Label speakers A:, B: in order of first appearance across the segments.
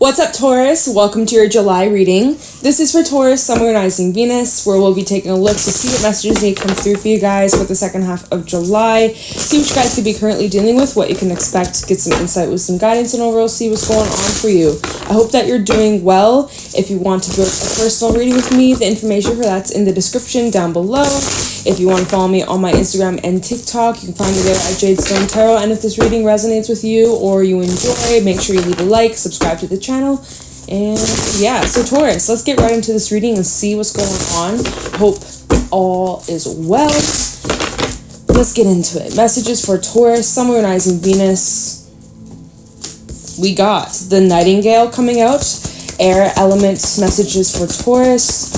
A: What's up, Taurus? Welcome to your July reading. This is for Taurus, Sun, Moon, and Rising Venus, where we'll be taking a look to see what messages may come through for you guys for the second half of July. See what you guys could be currently dealing with, what you can expect, get some insight with some guidance, and overall see what's going on for you. I hope that you're doing well. If you want to book a personal reading with me, the information for that's in the description down below. If you want to follow me on my Instagram and TikTok, you can find me there at JadeStoneTarot. And if this reading resonates with you or you enjoy, make sure you leave a like, subscribe to the channel. And yeah, so Taurus, let's get right into this reading and see what's going on. Hope all is well. Let's get into it. Messages for Taurus, Sun, Moon, and Rising Venus. We got the Nightingale coming out. Air element messages for Taurus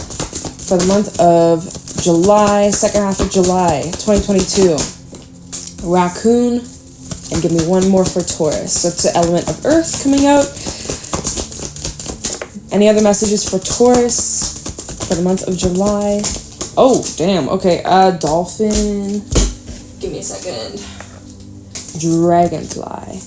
A: for the month of July, second half of July 2022. Raccoon, and give me one more for Taurus. So it's the element of Earth coming out. Any other messages for Taurus for the month of July? Oh, damn. Okay. Dolphin. Give me a second. Dragonfly.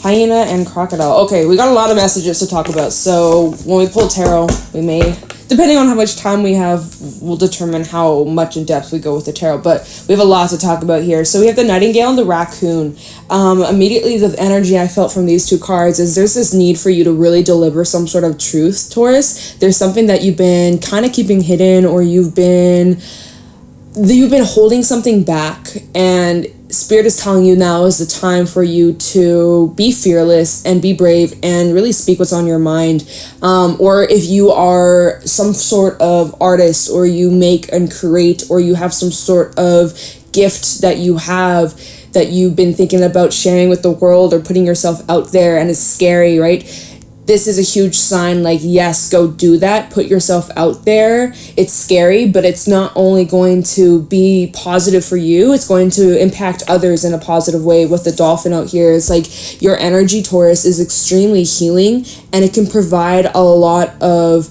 A: Hyena and crocodile. Okay, we got a lot of messages to talk about. So when we pull tarot, we may, depending on how much time we have, will determine how much in depth we go with the tarot. But we have a lot to talk about here. So we have the Nightingale and the Raccoon. Immediately the energy I felt from these two cards is there's this need for you to really deliver some sort of truth, Taurus. There's something that you've been kind of keeping hidden, or you've been holding something back, and Spirit is telling you now is the time for you to be fearless and be brave and really speak what's on your mind. Or if you are some sort of artist, or you make and create, or you have some sort of gift that you have that you've been thinking about sharing with the world or putting yourself out there, and it's scary, right? This is a huge sign, like, yes, go do that. Put yourself out there. It's scary, but it's not only going to be positive for you, it's going to impact others in a positive way. With the dolphin out here, it's like your energy, Taurus, is extremely healing, and it can provide a lot of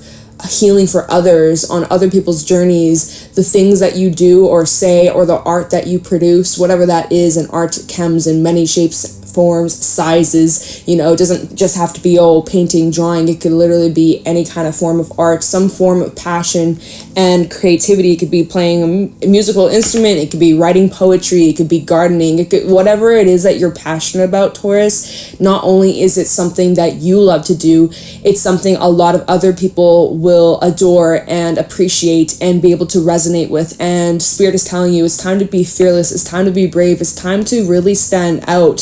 A: healing for others on other people's journeys. The things that you do or say, or the art that you produce, whatever that is, and art comes in many shapes, forms, sizes. You know, it doesn't just have to be painting, drawing. It could literally be any kind of form of art, some form of passion and creativity. It could be playing a musical instrument, it could be writing poetry, it could be gardening, it could, whatever it is that you're passionate about, Taurus. Not only is it something that you love to do, it's something a lot of other people will adore and appreciate and be able to resonate with. And Spirit is telling you it's time to be fearless, it's time to be brave, it's time to really stand out.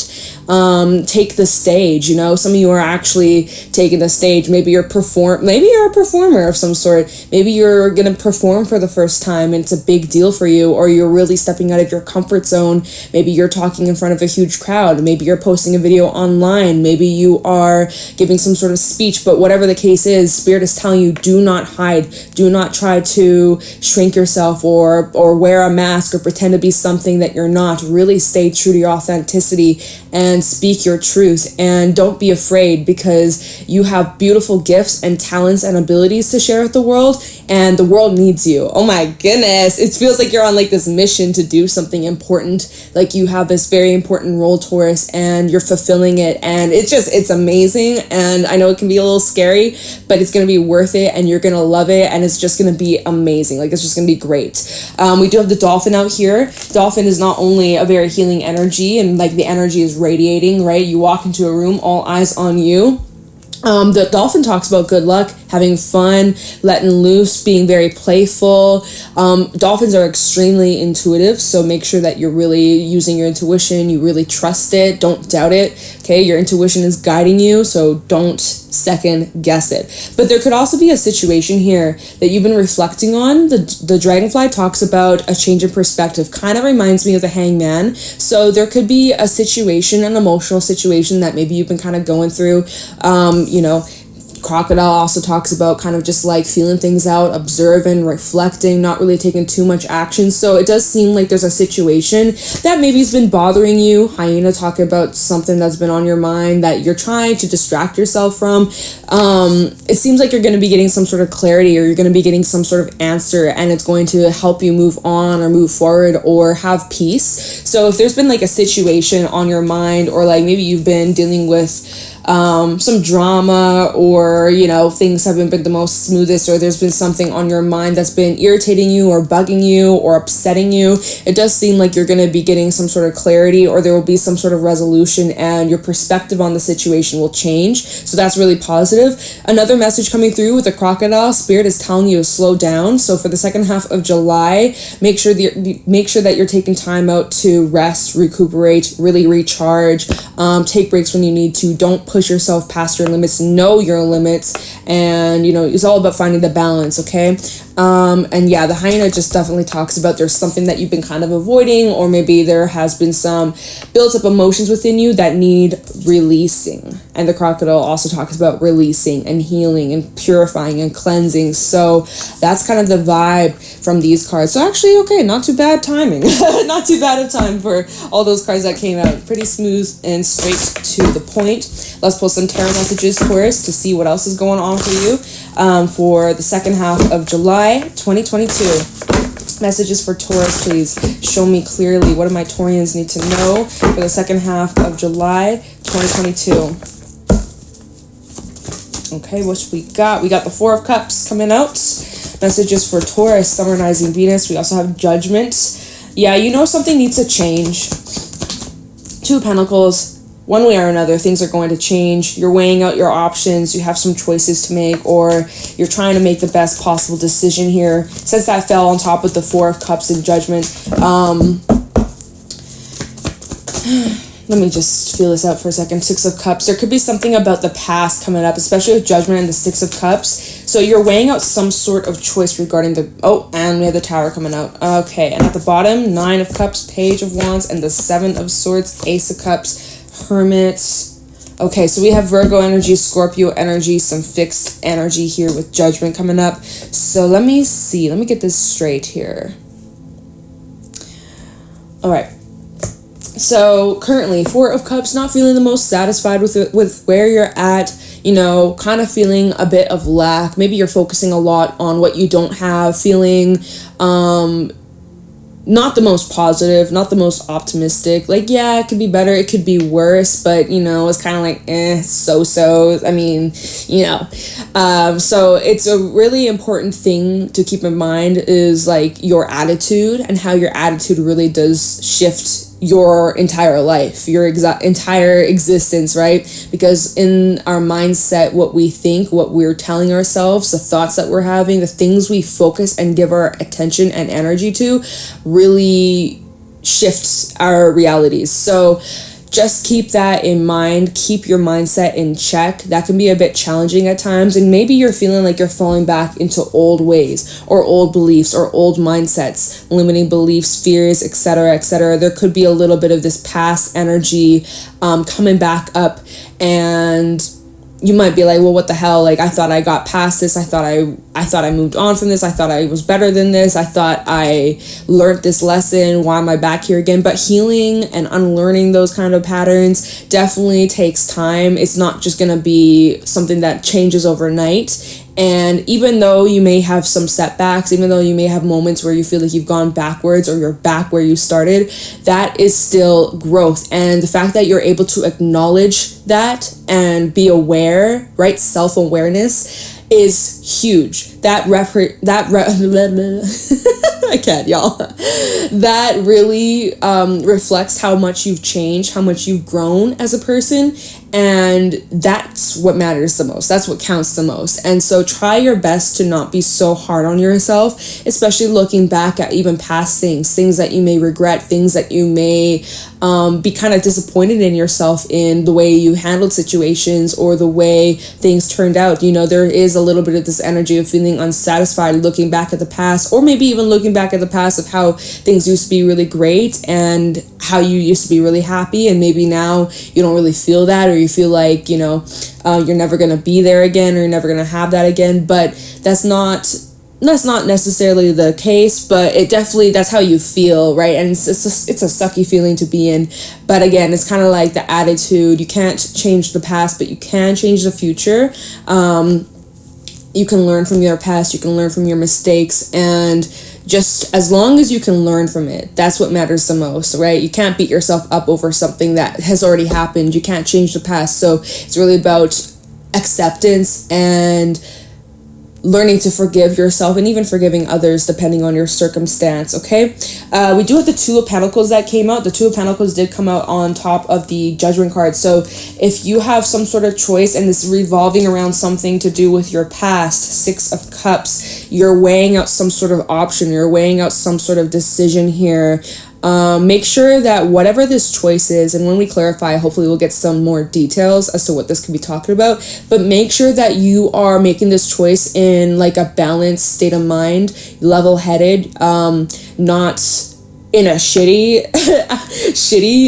A: Take the stage. You know, some of you are actually taking the stage. Maybe you're a performer of some sort. Maybe you're gonna perform for the first time and it's a big deal for you, or you're really stepping out of your comfort zone. Maybe you're talking in front of a huge crowd. Maybe you're posting a video online. Maybe you are giving some sort of speech. But whatever the case is, Spirit is telling you, do not hide. Do not try to shrink yourself or wear a mask or pretend to be something that you're not. Really stay true to your authenticity and speak your truth, and don't be afraid, because you have beautiful gifts and talents and abilities to share with the world, and the world needs you. Oh my goodness, it feels like you're on like this mission to do something important, like you have this very important role, Taurus, and you're fulfilling it, and it's amazing. And I know it can be a little scary, but it's gonna be worth it, and you're gonna love it, and it's just gonna be amazing. Like, it's just gonna be great. We do have the dolphin out here. Dolphin is not only a very healing energy, and like the energy is radiating, right? You walk into a room, all eyes on you. The dolphin talks about good luck, having fun, letting loose, being very playful. Dolphins are extremely intuitive, so make sure that you're really using your intuition. You really trust it. Don't doubt it. Okay, your intuition is guiding you, so don't second guess it. But there could also be a situation here that you've been reflecting on. The dragonfly talks about a change in perspective. Kind of reminds me of the hangman. So there could be a situation, an emotional situation that maybe you've been kind of going through. You know, crocodile also talks about kind of just like feeling things out, observing, reflecting, not really taking too much action. So it does seem like there's a situation that maybe has been bothering you. Hyena talking about something that's been on your mind that you're trying to distract yourself from. It seems like you're going to be getting some sort of clarity, or you're going to be getting some sort of answer, and it's going to help you move on or move forward or have peace. So if there's been like a situation on your mind, or like maybe you've been dealing with some drama, or, you know, things haven't been the most smoothest, or there's been something on your mind that's been irritating you or bugging you or upsetting you. It does seem like you're going to be getting some sort of clarity, or there will be some sort of resolution, and your perspective on the situation will change. So that's really positive. Another message coming through with the crocodile spirit is telling you to slow down. So for the second half of July, make sure that you're taking time out to rest, recuperate, really recharge, take breaks when you need to. Don't push yourself past your limits. Know your limits, and, you know, it's all about finding the balance, okay? And yeah, the hyena just definitely talks about there's something that you've been kind of avoiding, or maybe there has been some built up emotions within you that need releasing. And the crocodile also talks about releasing and healing and purifying and cleansing. So that's kind of the vibe from these cards. So actually, okay, not too bad timing. Not too bad of time for all those cards that came out. Pretty smooth and straight to the point. Let's pull some tarot messages for us to see what else is going on for you for the second half of July 2022. Messages for Taurus, please. Show me clearly. What do my Taurians need to know for the second half of July 2022? Okay, what we got? We got the Four of Cups coming out. Messages for Taurus, Summer Rising Venus. We also have Judgment. Yeah, you know something needs to change. Two of Pentacles. One way or another, things are going to change. You're weighing out your options. You have some choices to make, or you're trying to make the best possible decision here. Since that fell on top of the Four of Cups and Judgment, let me just feel this out for a second. Six of Cups. There could be something about the past coming up, especially with Judgment and the Six of Cups. So you're weighing out some sort of choice regarding the... Oh, and we have the Tower coming out. Okay, and at the bottom, Nine of Cups, Page of Wands, and the Seven of Swords, Ace of Cups, Hermits. Okay, so we have Virgo energy, Scorpio energy, some fixed energy here with Judgment coming up. So let me see. Let me get this straight here. All right. So currently, Four of Cups, not feeling the most satisfied with where you're at. You know, kind of feeling a bit of lack. Maybe you're focusing a lot on what you don't have. Feeling not the most positive, not the most optimistic. Like, yeah, it could be better, it could be worse, but, you know, it's kind of like, so-so. I mean, you know. So it's a really important thing to keep in mind is, like, your attitude, and how your attitude really does shift your entire life, your entire existence, right? Because in our mindset, what we think, what we're telling ourselves, the thoughts that we're having, the things we focus and give our attention and energy to really shifts our realities. So just keep that in mind. Keep your mindset in check. That can be a bit challenging at times, and maybe you're feeling like you're falling back into old ways or old beliefs or old mindsets, limiting beliefs, fears, etc., etc. There could be a little bit of this past energy coming back up, and you might be like, well, what the hell? Like, I thought I got past this. I thought I moved on from this. I thought I was better than this. I thought I learned this lesson. Why am I back here again? But healing and unlearning those kind of patterns definitely takes time. It's not just going to be something that changes overnight. And even though you may have some setbacks, even though you may have moments where you feel like you've gone backwards or you're back where you started, that is still growth. And the fact that you're able to acknowledge that and be aware, right? Self-awareness is huge. I can't, y'all. That really reflects how much you've changed, how much you've grown as a person, and that's what matters the most. That's what counts the most. And so try your best to not be so hard on yourself, especially looking back at even past things that you may regret, things that you may be kind of disappointed in yourself in the way you handled situations or the way things turned out. You know, there is a little bit of this energy of feeling unsatisfied looking back at the past, or maybe even looking back at the past of how things used to be really great and how you used to be really happy, and maybe now you don't really feel that, or you feel like, you know, you're never going to be there again, or you're never going to have that again. But that's not necessarily the case, but it definitely, that's how you feel, right? And it's a sucky feeling to be in. But again, it's kind of like the attitude. You can't change the past, but you can change the future. You can learn from your past, you can learn from your mistakes, and just as long as you can learn from it, that's what matters the most, right? You can't beat yourself up over something that has already happened. You can't change the past. So it's really about acceptance and learning to forgive yourself and even forgiving others depending on your circumstance. Okay, we do have the Two of Pentacles that came out. The Two of Pentacles did come out on top of the Judgment card. So if you have some sort of choice and it's revolving around something to do with your past, Six of Cups, you're weighing out some sort of option, you're weighing out some sort of decision here. Make sure that whatever this choice is, and when we clarify, hopefully we'll get some more details as to what this could be talking about, but make sure that you are making this choice in like a balanced state of mind, level-headed, not in a shitty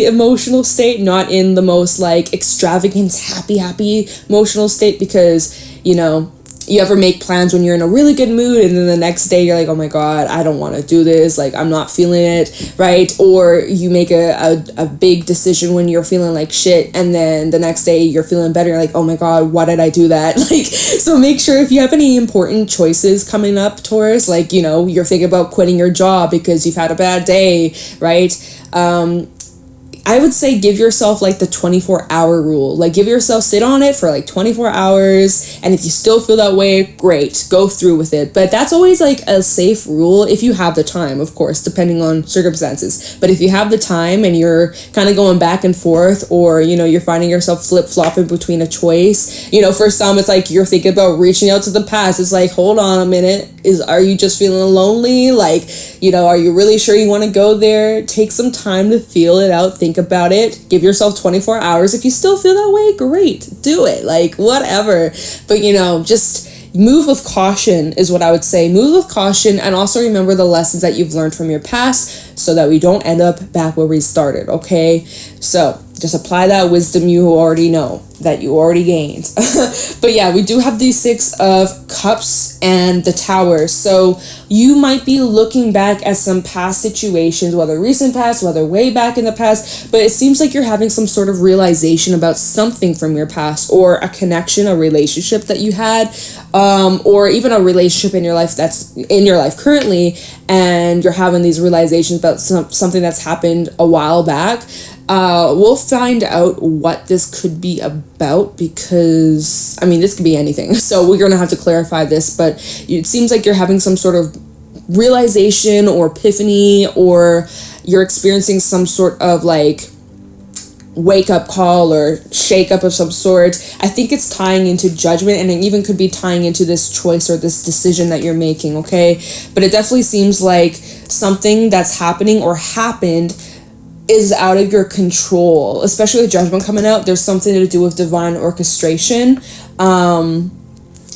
A: emotional state, not in the most like extravagant, happy emotional state, because, you know, you ever make plans when you're in a really good mood and then the next day you're like, oh my god, I don't want to do this, like I'm not feeling it, right? Or you make a big decision when you're feeling like shit and then the next day you're feeling better, you're like, oh my god, why did I do that? Like, so make sure if you have any important choices coming up, Taurus, like, you know, you're thinking about quitting your job because you've had a bad day, right? I would say give yourself like the 24-hour rule. Like give yourself, sit on it for like 24 hours. And if you still feel that way, great, go through with it. But that's always like a safe rule if you have the time, of course, depending on circumstances. But if you have the time and you're kind of going back and forth, or, you know, you're finding yourself flip-flopping between a choice, you know, for some, it's like you're thinking about reaching out to the past. It's like, hold on a minute. Are you just feeling lonely? Like, you know, are you really sure you want to go there? Take some time to feel it out. Think about it. Give yourself 24 hours. If you still feel that way, great. Do it. Like, whatever. But, you know, just move with caution is what I would say. Move with caution, and also remember the lessons that you've learned from your past so that we don't end up back where we started, okay? So just apply that wisdom you already know, that you already gained. But yeah, we do have the Six of Cups and the Tower. So you might be looking back at some past situations, whether recent past, whether way back in the past, but it seems like you're having some sort of realization about something from your past, or a connection, a relationship that you had, or even a relationship in your life that's in your life currently, and you're having these realizations about something that's happened a while back. We'll find out what this could be about, because, I mean, this could be anything. So we're going to have to clarify this, but it seems like you're having some sort of realization or epiphany, or you're experiencing some sort of like wake up call or shake up of some sort. I think it's tying into Judgment, and it even could be tying into this choice or this decision that you're making, okay? But it definitely seems like something that's happening or happened is out of your control, especially with Judgment coming out. There's something to do with divine orchestration.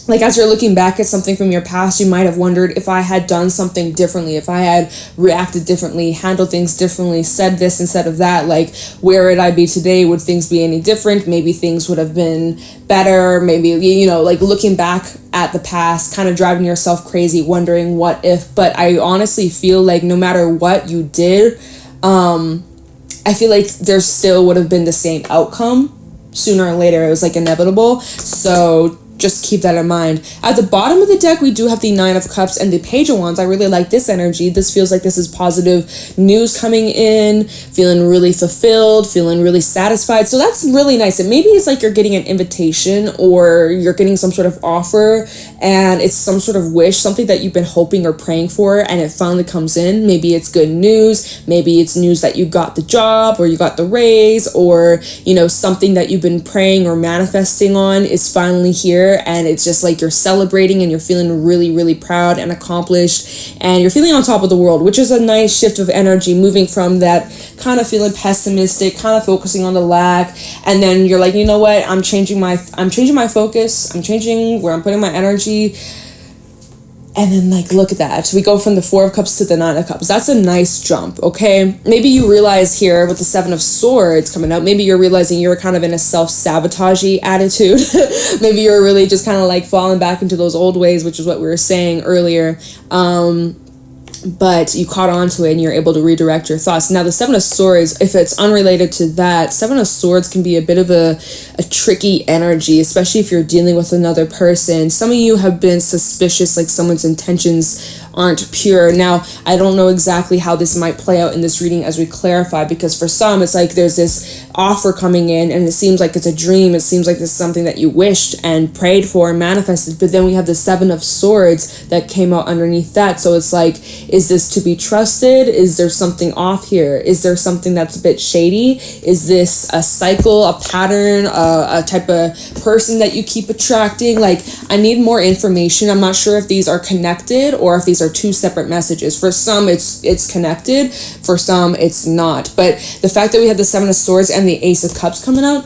A: Like as you're looking back at something from your past, you might have wondered, if I had done something differently, if I had reacted differently, handled things differently, said this instead of that, like where would I be today? Would things be any different? Maybe things would have been better. Maybe, you know, like looking back at the past, kind of driving yourself crazy, wondering what if. But I honestly feel like no matter what you did, I feel like there still would have been the same outcome. Sooner or later, it was like inevitable. So just keep that in mind. At the bottom of the deck, we do have the Nine of Cups and the Page of Wands. I really like this energy. This feels like this is positive news coming in, feeling really fulfilled, feeling really satisfied. So that's really nice. And maybe it's like you're getting an invitation, or you're getting some sort of offer, and it's some sort of wish, something that you've been hoping or praying for, and it finally comes in. Maybe it's good news. Maybe it's news that you got the job, or you got the raise, or, you know, something that you've been praying or manifesting on is finally here. And it's just like you're celebrating and you're feeling really, really proud and accomplished, and you're feeling on top of the world, which is a nice shift of energy, moving from that kind of feeling pessimistic, kind of focusing on the lack, and then you're like, you know what, I'm changing my focus, I'm changing where I'm putting my energy. And then, like, look at that. We go from the Four of Cups to the Nine of Cups. That's a nice jump, okay? Maybe you realize here with the Seven of Swords coming out, maybe you're realizing you're kind of in a self-sabotagey attitude. Maybe you're really just kind of, like, falling back into those old ways, which is what we were saying earlier. But you caught on to it and you're able to redirect your thoughts. Now, the Seven of Swords, if it's unrelated to that, Seven of Swords can be a bit of a tricky energy, especially if you're dealing with another person. Some of you have been suspicious, like someone's intentions aren't pure. Now, I don't know exactly how this might play out in this reading as we clarify, because for some, it's like there's this offer coming in and it seems like it's a dream. It seems like this is something that you wished and prayed for and manifested. But then we have the Seven of Swords that came out underneath that. So it's like, is this to be trusted? Is there something off here? Is there something that's a bit shady? Is this a cycle, a pattern, a type of person that you keep attracting? Like, I need more information. I'm not sure if these are connected or if these are two separate messages. For some, it's connected. For some, it's not. But the fact that we have the Seven of Swords and the Ace of Cups coming out,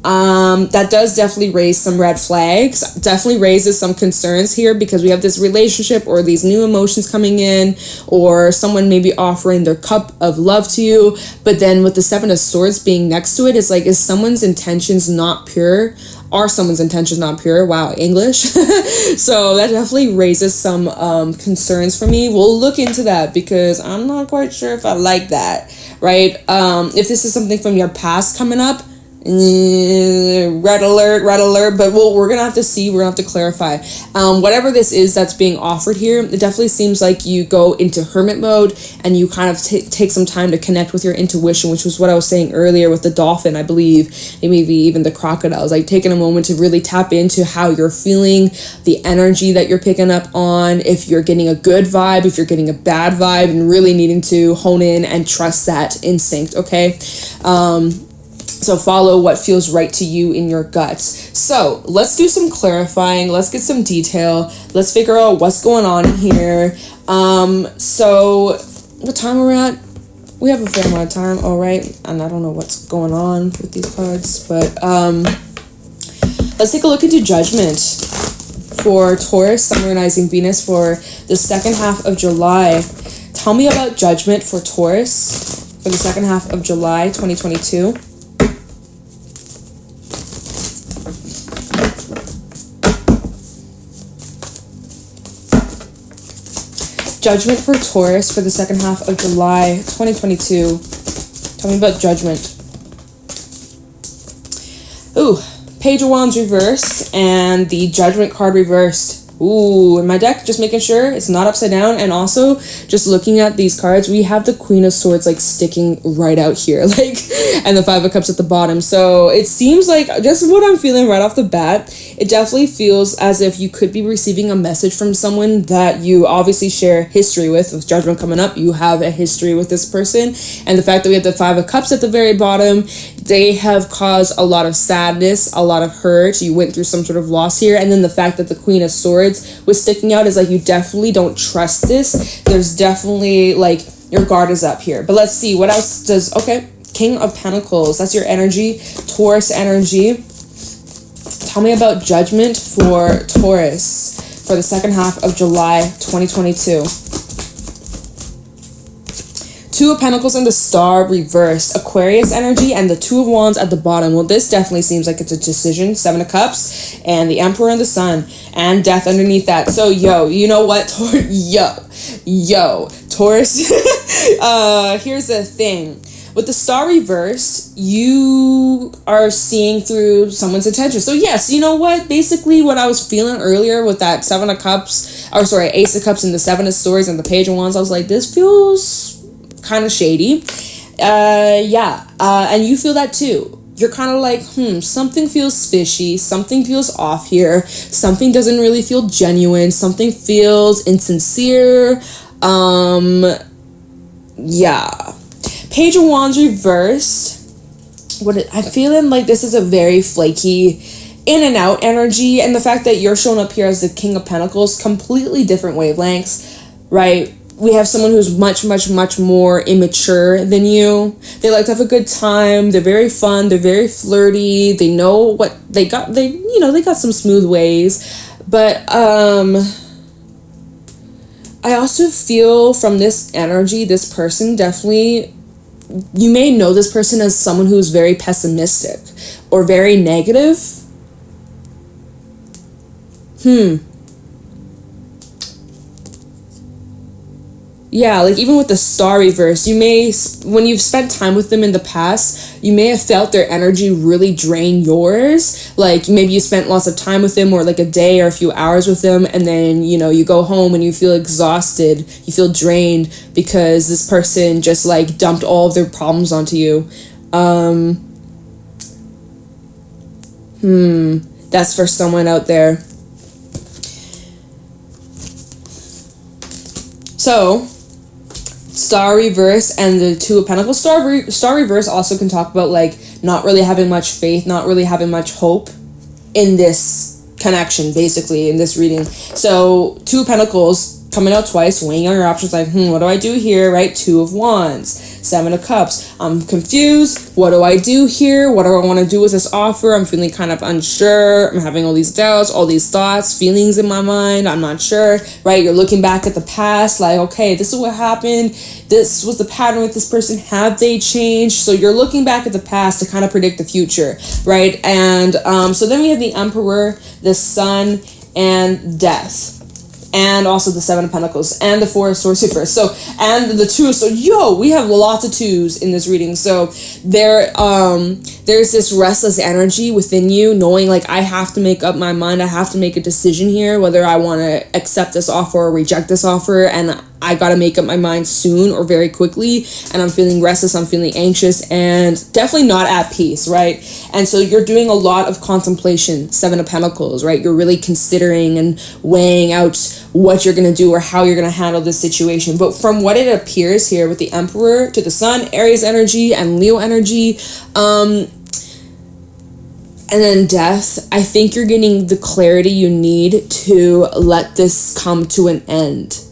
A: that does definitely raise some red flags, definitely raises some concerns here, because we have this relationship or these new emotions coming in, or someone maybe offering their cup of love to you. But then with the Seven of Swords being next to it, it's like, is someone's intentions not pure? Are someone's intentions not pure? Wow, English. So that definitely raises some concerns for me. We'll look into that, because I'm not quite sure if I like that, right? If this is something from your past coming up, red alert, but we're gonna have to see, we're gonna have to clarify. Whatever this is that's being offered here, it definitely seems like you go into hermit mode and you kind of take some time to connect with your intuition, which was what I was saying earlier with the dolphin, I believe, and maybe even the crocodiles, like taking a moment to really tap into how you're feeling, the energy that you're picking up on, if you're getting a good vibe, if you're getting a bad vibe, and really needing to hone in and trust that instinct. Okay. So follow what feels right to you in your gut. So let's do some clarifying. Let's get some detail. Let's figure out what's going on here. So what time are we at? We have a fair amount of time, all right. And I don't know what's going on with these cards, but let's take a look into Judgment for Taurus, Sun, Moon, Rising, Venus for the second half of July. Tell me about Judgment for Taurus for the second half of July 2022. Judgment for Taurus for the second half of July 2022. Tell me about Judgment. Ooh, Page of Wands reversed and the Judgment card reversed. Ooh, in my deck, just making sure it's not upside down. And also, just looking at these cards, we have the Queen of Swords, like, sticking right out here, like, and the Five of Cups at the bottom. So it seems like, just what I'm feeling right off the bat, it definitely feels as if you could be receiving a message from someone that you obviously share history with. With Judgment coming up, you have a history with this person. And the fact that we have the Five of Cups at the very bottom, they have caused a lot of sadness, a lot of hurt. You went through some sort of loss here. And then the fact that the Queen of Swords was sticking out is like, you definitely don't trust this. There's definitely, like, your guard is up here. But let's see, what else does, okay, King of Pentacles, that's your energy, Taurus energy. Tell me about Judgment for Taurus for the second half of July 2022. Two of Pentacles and the Star reversed, Aquarius energy, and the Two of Wands at the bottom. Well, this definitely seems like it's a decision. Seven of Cups and the Emperor and the Sun and Death underneath that. So, you know what? Taurus. Here's the thing. With the Star reversed, you are seeing through someone's intention. So yes, you know what? Basically what I was feeling earlier with that Seven of Cups, or sorry, Ace of Cups and the Seven of Swords and the Page of Wands, I was like, this feels kind of shady. And you feel that too. You're kind of like, something feels fishy, something feels off here, something doesn't really feel genuine, something feels insincere. Page of Wands reversed. I'm feeling like this is a very flaky in and out energy, and the fact that you're showing up here as the King of Pentacles, completely different wavelengths, right? We have someone who's much, much, much more immature than you. They like to have a good time. They're very fun. They're very flirty. They know what they got. They got some smooth ways. But I also feel from this energy, this person definitely, you may know this person as someone who's very pessimistic or very negative. Yeah, like even with the star reverse, you may, when you've spent time with them in the past, you may have felt their energy really drain yours. Like maybe you spent lots of time with them, or like a day or a few hours with them, and then, you know, you go home and you feel exhausted, you feel drained because this person just like dumped all of their problems onto you. That's for someone out there. So, Star reverse and the Two of Pentacles. Star reverse also can talk about like not really having much faith, not really having much hope in this connection, basically, in this reading. So Two of Pentacles coming out twice, weighing on your options, like, what do I do here, right? Two of Wands, Seven of Cups. I'm confused. What do I do here? What do I want to do with this offer? I'm feeling kind of unsure. I'm having all these doubts, all these thoughts, feelings in my mind. I'm not sure, right? You're looking back at the past, like, okay, this is what happened. This was the pattern with this person. Have they changed? So you're looking back at the past to kind of predict the future, right? And so then we have the Emperor, the Sun, and Death. And also the Seven of Pentacles and the Four of Swords reverse. So, and the Two. So, we have lots of twos in this reading. So, there's this restless energy within you, knowing like, I have to make up my mind. I have to make a decision here, whether I want to accept this offer or reject this offer. And I got to make up my mind soon or very quickly. And I'm feeling restless. I'm feeling anxious and definitely not at peace, right? And so you're doing a lot of contemplation, Seven of Pentacles, right? You're really considering and weighing out what you're going to do or how you're going to handle this situation. But from what it appears here with the Emperor to the Sun, Aries energy and Leo energy, and then Death, I think you're getting the clarity you need to let this come to an end.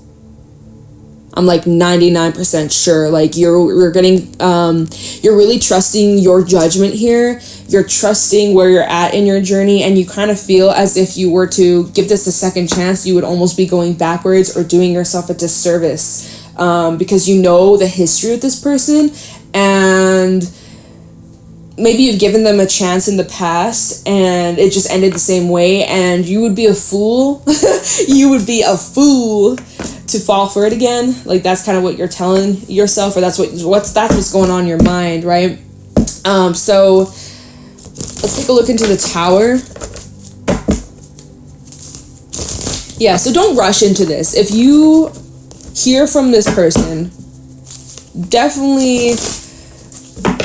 A: I'm like 99% sure. Like you're getting, you're really trusting your judgment here. You're trusting where you're at in your journey, and you kind of feel as if you were to give this a second chance, you would almost be going backwards or doing yourself a disservice, because you know the history of this person, and maybe you've given them a chance in the past and it just ended the same way, and you would be a fool. You would be a fool to fall for it again. Like that's kind of what you're telling yourself, or that's what's going on in your mind, right? So let's take a look into the Tower. Yeah, so don't rush into this. If you hear from this person, definitely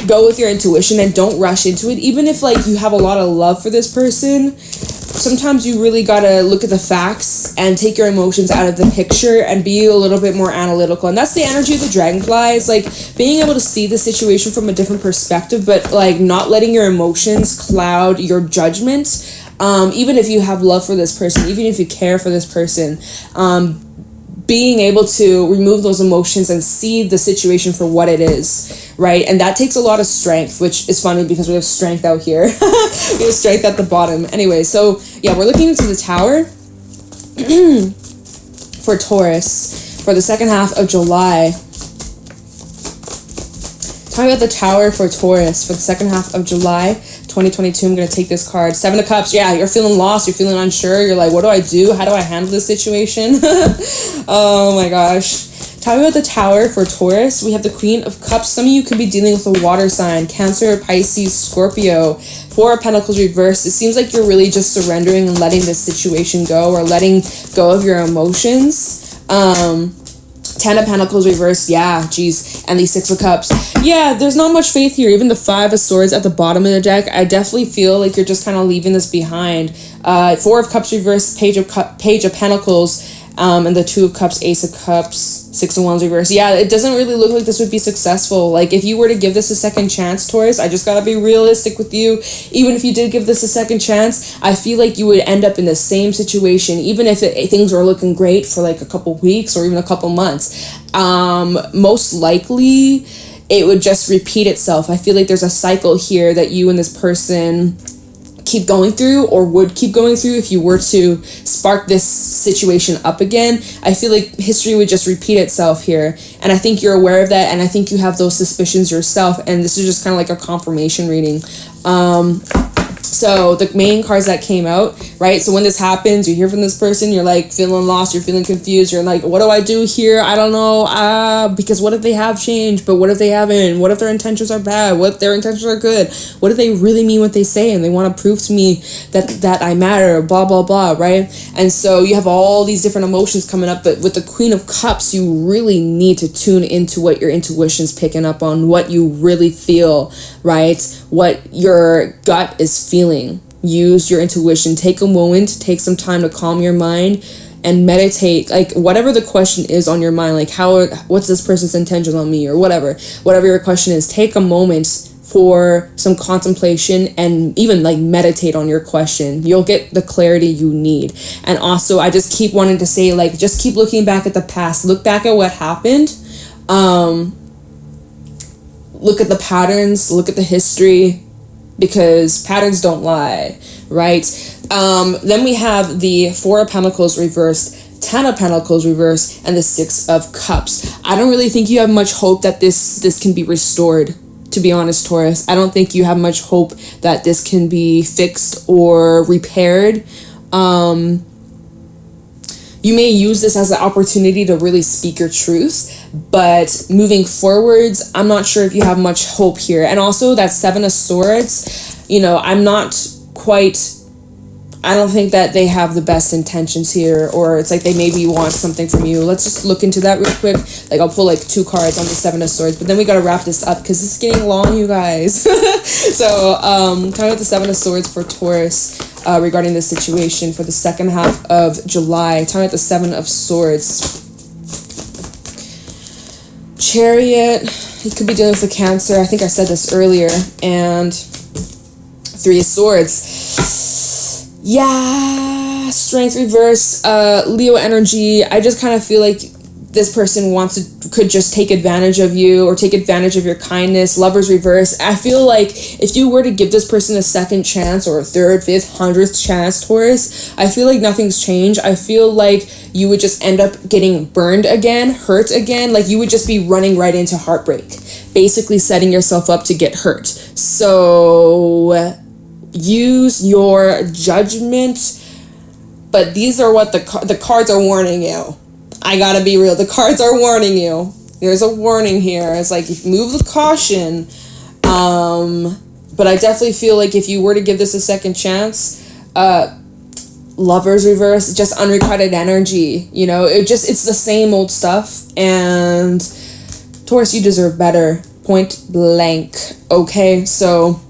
A: go with your intuition and don't rush into it. Even if like you have a lot of love for this person, sometimes you really gotta look at the facts and take your emotions out of the picture and be a little bit more analytical. And that's the energy of the dragonfly. It's like being able to see the situation from a different perspective, but like not letting your emotions cloud your judgment. Even if you have love for this person, even if you care for this person, being able to remove those emotions and see the situation for what it is, right? And that takes a lot of strength, which is funny because we have strength out here. We have strength at the bottom. Anyway, so yeah, we're looking into the Tower for Taurus for the second half of July. Talking about the Tower for Taurus for the second half of July 2022. I'm going to take this card. Seven of Cups. Yeah, you're feeling lost. You're feeling unsure. You're like, what do I do? How do I handle this situation? Oh my gosh. Talking about the Tower for Taurus, we have the Queen of Cups. Some of you could be dealing with a water sign. Cancer, Pisces, Scorpio. Four of Pentacles reversed. It seems like you're really just surrendering and letting this situation go, or letting go of your emotions. Ten of Pentacles reversed. Yeah, geez. And the Six of Cups. Yeah, there's not much faith here. Even the Five of Swords at the bottom of the deck, I definitely feel like you're just kind of leaving this behind. Four of Cups reversed, Page of Pentacles, and the Two of Cups, Ace of Cups, Six of Wands reversed. Yeah, it doesn't really look like this would be successful. Like, if you were to give this a second chance, Taurus, I just gotta be realistic with you. Even if you did give this a second chance, I feel like you would end up in the same situation, even if things were looking great for like a couple weeks or even a couple months. Most likely, it would just repeat itself. I feel like there's a cycle here that you and this person keep going through, or would keep going through if you were to spark this situation up again. I feel like history would just repeat itself here, and I think you're aware of that, and I think you have those suspicions yourself, and this is just kind of like a confirmation reading. So the main cards that came out, right? So when this happens, you hear from this person, you're like feeling lost, you're feeling confused, you're like, what do I do here? I don't know. Because what if they have changed, but what if they haven't? What if their intentions are bad? What if their intentions are good? What if they really mean what they say and they want to prove to me that I matter, blah, blah, blah, right? And so you have all these different emotions coming up, but with the Queen of Cups, you really need to tune into what your intuition's picking up on, what you really feel, right? What your gut is feeling. Use your intuition. Take a moment, take some time to calm your mind and meditate, like whatever the question is on your mind, like what's this person's intentions on me, or whatever your question is. Take a moment for some contemplation and even like meditate on your question. You'll get the clarity you need. And also, I just keep wanting to say, like, just keep looking back at the past. Look back at what happened. Look at the patterns. Look at the history, because patterns don't lie, right? Then we have the Four of Pentacles reversed, Ten of Pentacles reversed, and the Six of Cups. I don't really think you have much hope that this can be restored. To be honest, Taurus, I don't think you have much hope that this can be fixed or repaired. You may use this as an opportunity to really speak your truth, but moving forwards, I'm not sure if you have much hope here. And also that Seven of Swords, I don't think that they have the best intentions here, or it's like they maybe want something from you. Let's just look into that real quick. Like, I'll pull like 2 cards on the Seven of Swords, but then we got to wrap this up because it's getting long, you guys. So, talking about the Seven of Swords for Taurus, regarding the situation for the second half of July. Talking about the Seven of Swords. Chariot, he could be dealing with a Cancer. I think I said this earlier. And Three of Swords. Yeah, Strength reverse, Leo energy. I just kind of feel like this person could just take advantage of you or take advantage of your kindness. Lovers reverse. I feel like if you were to give this person a second chance, or a third, fifth, 100th chance, Taurus, I feel like nothing's changed. I feel like you would just end up getting burned again, hurt again. Like you would just be running right into heartbreak, basically setting yourself up to get hurt. So use your judgment, but these are what the cards are warning you. I gotta be real. The cards are warning you. There's a warning here. It's like, move with caution. But I definitely feel like if you were to give this a second chance, Lovers reverse, just unrequited energy. It's the same old stuff. And Taurus, you deserve better. Point blank. Okay, so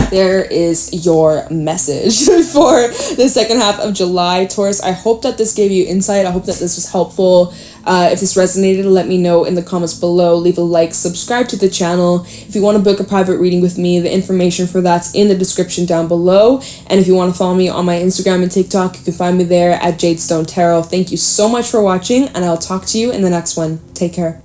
A: there is your message for the second half of July, Taurus. I hope that this gave you insight. I hope that this was helpful. If this resonated, let me know in the comments below. Leave a like, subscribe to the channel. If you want to book a private reading with me, the information for that's in the description down below. And if you want to follow me on my Instagram and TikTok, you can find me there at JadeStoneTarot. Thank you so much for watching, and I'll talk to you in the next one. Take care.